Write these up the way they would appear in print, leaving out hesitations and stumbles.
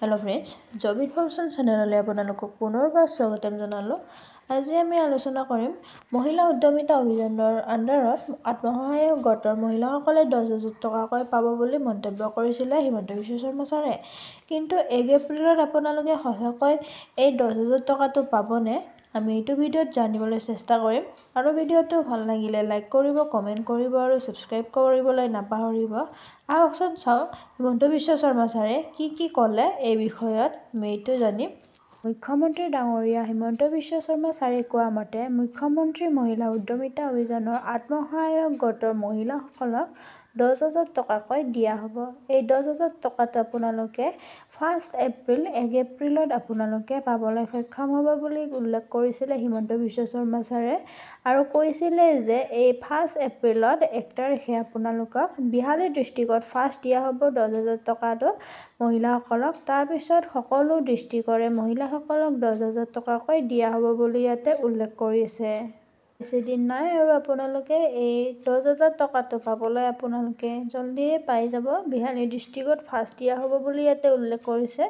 Hello' friends, job information চেনেললৈ আপোনালোকক পুনৰবাৰ স্বাগতম জনালোঁ। আজি আমি আলোচনা কৰিম মহিলা উদ্যমিতা অভিযানৰ আণ্ডাৰত আত্মসহায়ক গোটৰ মহিলাসকলে 10,000 টকাকৈ পাব বুলি মন্তব্য কৰিছিলে হিমন্ত বিশ্ব শৰ্মা ছাৰে। কিন্তু 1 এপ্ৰিলত আপোনালোকে সঁচাকৈ এই 10,000 টকাটো পাবনে? আমি এইটো ভিডিঅ'ত জানিবলৈ চেষ্টা কৰিম। আৰু ভিডিঅ'টো ভাল লাগিলে লাইক কৰিব, কমেণ্ট কৰিব আৰু ছাবস্ক্ৰাইব কৰিবলৈ নাপাহৰিব। আহকচোন চাওঁ হিমন্ত বিশ্ব শৰ্মা ছাৰে কি ক'লে এই বিষয়ত আমি এইটো জানিম। মুখ্যমন্ত্ৰী ডাঙৰীয়া হিমন্ত বিশ্ব শৰ্মা ছাৰে কোৱা মতে মুখ্যমন্ত্ৰী মহিলা উদ্যমিতা অভিযানৰ আত্মসহায়ক গোটৰ মহিলাসকলক 10,000 টকাকৈ দিয়া হ'ব। এই 10,000 টকাটো আপোনালোকে 1 এপ্ৰিলত আপোনালোকে পাবলৈ সক্ষম হ'ব বুলি উল্লেখ কৰিছিলে হিমন্ত বিশ্ব শৰ্মা ছাৰে আৰু কৈছিলে যে এই 1 এপ্ৰিলত 1 তাৰিখে আপোনালোকক বিহালী ডিষ্ট্ৰিক্টত ফাৰ্ষ্ট দিয়া হ'ব 10,000 টকাটো মহিলাসকলক। তাৰপিছত সকলো ডিষ্ট্ৰিক্টৰে মহিলাসকলক 10,000 টকাকৈ দিয়া হ'ব বুলি ইয়াতে উল্লেখ কৰিছে। বেছিদিন নাই আৰু আপোনালোকে এই 10,000 টকাটো পাবলৈ আপোনালোকে জলদিয়ে পাই যাব। বিহালী ডিষ্ট্ৰিক্টত ফাৰ্ষ্ট দিয়া হ'ব বুলি ইয়াতে উল্লেখ কৰিছে।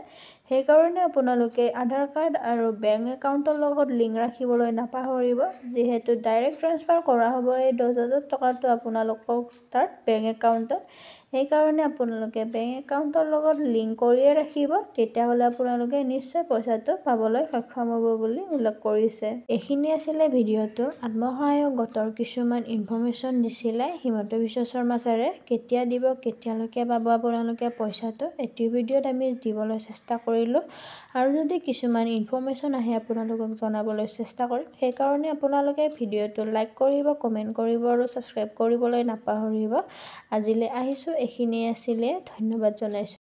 সেইকাৰণে আপোনালোকে আধাৰ কাৰ্ড আৰু বেংক একাউণ্টৰ লগত লিংক ৰাখিবলৈ নাপাহৰিব। যিহেতু ডাইৰেক্ট ট্ৰান্সফাৰ কৰা হ'ব এই 10,000 টকাটো আপোনালোকক তাত বেংক একাউণ্টত। সেইকাৰণে আপোনালোকে বেংক একাউণ্টৰ লগত লিংক কৰিয়ে ৰাখিব, তেতিয়াহ'লে আপোনালোকে নিশ্চয় পইচাটো পাবলৈ সক্ষম হ'ব বুলি উল্লেখ কৰিছে। এইখিনি আছিলে ভিডিঅ'টো। আত্মসহায়ক গোটৰ কিছুমান ইনফৰমেশ্যন দিছিলে হিমন্ত বিশ্ব শৰ্মা ছাৰে। কেতিয়া দিব, কেতিয়ালৈকে পাব আপোনালোকে পইচাটো, এইটো ভিডিঅ'ত আমি দিবলৈ চেষ্টা কৰিলোঁ। আৰু যদি কিছুমান ইনফৰমেশ্যন আহে আপোনালোকক জনাবলৈ চেষ্টা কৰিম। সেইকাৰণে আপোনালোকে ভিডিঅ'টো লাইক কৰিব, কমেণ্ট কৰিব আৰু ছাবস্ক্ৰাইব কৰিবলৈ নাপাহৰিব। আজিলৈ আহিছোঁ, এইখিনিয়ে আছিলে। ধন্যবাদ জনাইছোঁ।